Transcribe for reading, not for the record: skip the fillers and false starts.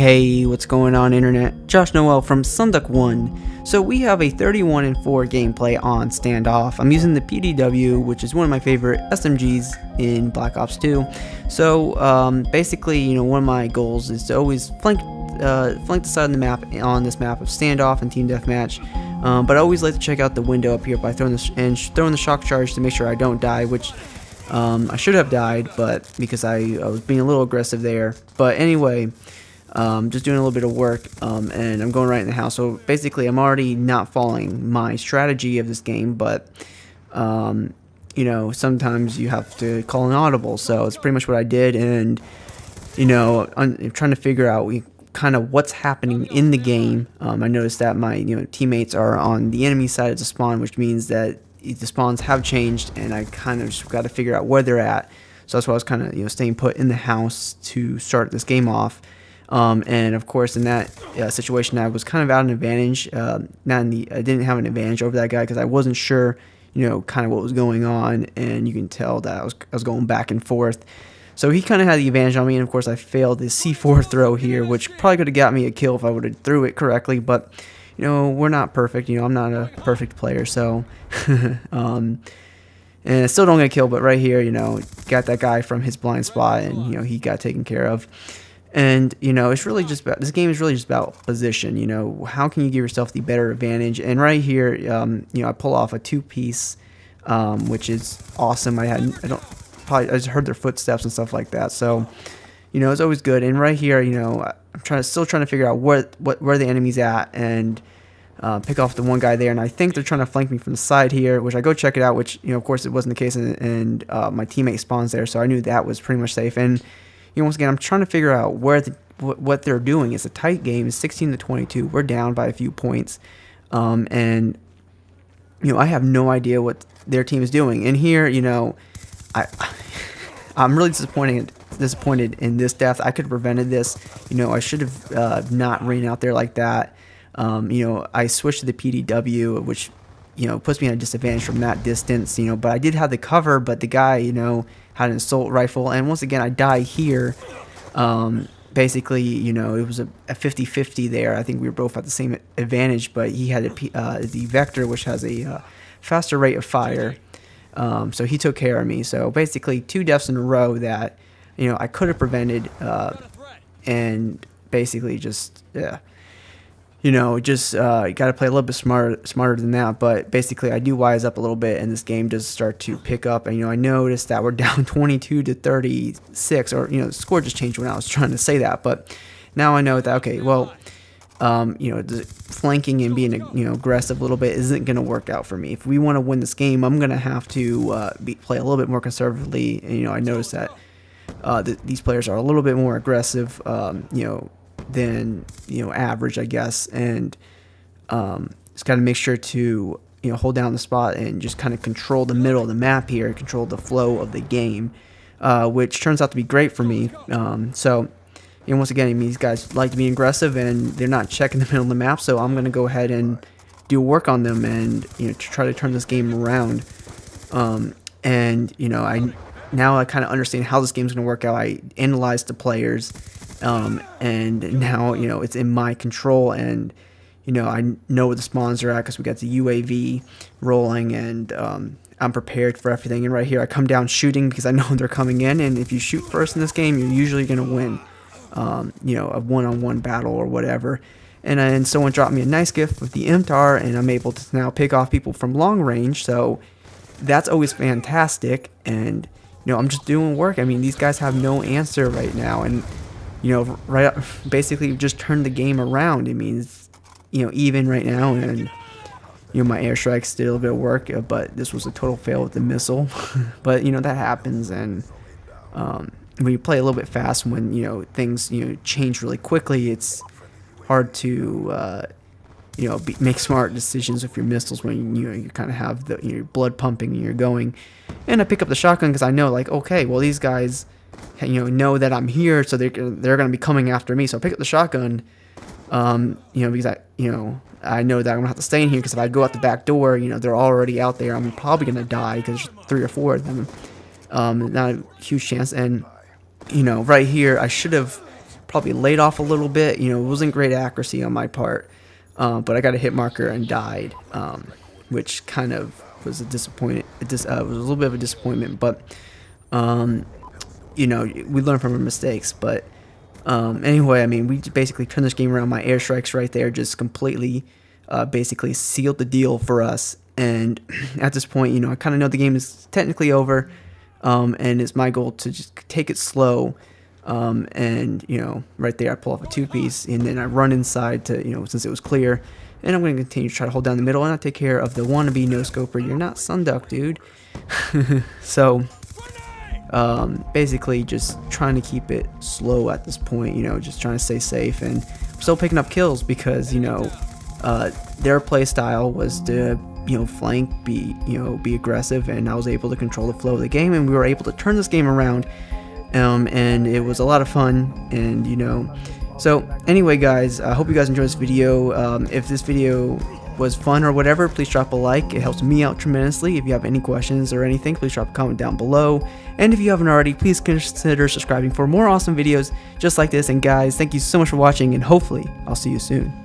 Hey, what's going on internet? Josh Noel from SonduckOne. So we have a 31-4 gameplay on Standoff. I'm using the PDW, which is one of my favorite SMGs in Black Ops 2. So basically, one of my goals is to always flank the side of the map on this map of Standoff and Team Deathmatch. But I always like to check out the window up here by throwing the shock charge to make sure I don't die, which I should have died, but because I was being a little aggressive there. But anyway. Just doing a little bit of work, and I'm going right in the house. So basically, I'm already not following my strategy of this game, but sometimes you have to call an audible. So it's pretty much what I did, and I'm trying to figure out kind of what's happening in the game. I noticed that my teammates are on the enemy side of the spawn, which means that the spawns have changed, and I kind of just got to figure out where they're at. So that's why I was kind of staying put in the house to start this game off. And of course, in that situation, I was kind of out an advantage. I didn't have an advantage over that guy because I wasn't sure, kind of what was going on, and you can tell that I was going back and forth. So he kind of had the advantage on me, and of course, I failed his C4 throw here, which probably could have got me a kill if I would have threw it correctly. But we're not perfect. I'm not a perfect player, so. And I still don't get a kill, but right here, got that guy from his blind spot, and he got taken care of. And it's really just about, this game is really just about position. How can you give yourself the better advantage? And right here, I pull off a two-piece, which is awesome. I just heard their footsteps and stuff like that. So it's always good. And right here, I'm still trying to figure out where the enemy's at, and pick off the one guy there. And I think they're trying to flank me from the side here, which I go check it out, which of course it wasn't the case, and my teammate spawns there, so I knew that was pretty much safe. And once again, I'm trying to figure out what they're doing. It's a tight game. It's 16-22. We're down by a few points, and I have no idea what their team is doing. And here, I'm really disappointed in this death. I could have prevented this. I should have not ran out there like that. I switched to the PDW, which puts me at a disadvantage from that distance. But I did have the cover, but the guy had an assault rifle, and once again I die here. Basically, it was a 50-50 there. I think we were both at the same advantage, but he had the Vector, which has a faster rate of fire, so he took care of me. So basically 2 deaths in a row that I could have prevented, and basically just you got to play a little bit smarter than that. But basically, I do wise up a little bit, and this game does start to pick up. And I noticed that we're down 22-36, or the score just changed when I was trying to say that. But now I know that okay, well, the flanking and being aggressive a little bit isn't going to work out for me. If we want to win this game, I'm going to have to play a little bit more conservatively. And I noticed that these players are a little bit more aggressive. Than average, I guess, and just got to make sure to hold down the spot and just kind of control the middle of the map here, control the flow of the game, which turns out to be great for me. So once again, these guys like to be aggressive, and they're not checking the middle of the map, so I'm gonna go ahead and do work on them and try to turn this game around. And I kind of understand how this game's gonna work out. I analyzed the players. And now it's in my control, and I know where the spawns are at because we got the UAV rolling, and I'm prepared for everything. And right here I come down shooting because I know they're coming in, and if you shoot first in this game, you're usually going to win a one-on-one battle or whatever. And someone dropped me a nice gift with the MTAR, and I'm able to now pick off people from long range, so that's always fantastic. And I'm just doing work. I mean, these guys have no answer right now, and basically just turned the game around. It means, even right now, and my airstrikes did a little bit of work, but this was a total fail with the missile. But that happens, and when you play a little bit fast, when things change really quickly, it's hard to make smart decisions with your missiles when you kind of have your blood pumping and you're going. And I pick up the shotgun because I know, like, okay, well, these guys know that I'm here, so they're going to be coming after me. So I pick up the shotgun, because I know that I'm going to have to stay in here, because if I go out the back door, they're already out there. I'm probably going to die because there's 3 or 4 of them. Not a huge chance. And, right here, I should have probably laid off a little bit. You know, it wasn't great accuracy on my part, but I got a hit marker and died, which kind of was a disappointment. It was a little bit of a disappointment, but you know, we learn from our mistakes. But anyway, I mean, we basically turned this game around. My airstrikes right there just completely, basically sealed the deal for us. And at this point, you know, I kind of know the game is technically over, and it's my goal to just take it slow. And you know, right there, I pull off a 2-piece, and then I run inside to, you know, since it was clear. And I'm going to continue to try to hold down the middle, and I take care of the wannabe no-scoper. You're not Sunduck, dude. So, basically just trying to keep it slow at this point, you know, just trying to stay safe. And I'm still picking up kills because, you know, their play style was to, you know, flank, be aggressive, and I was able to control the flow of the game, and we were able to turn this game around. And it was a lot of fun, and you know, so anyway guys, I hope you guys enjoyed this video. If this video was fun or whatever, please drop a like. It helps me out tremendously. If you have any questions or anything, please drop a comment down below, and if you haven't already, please consider subscribing for more awesome videos just like this. And guys, thank you so much for watching, and hopefully I'll see you soon.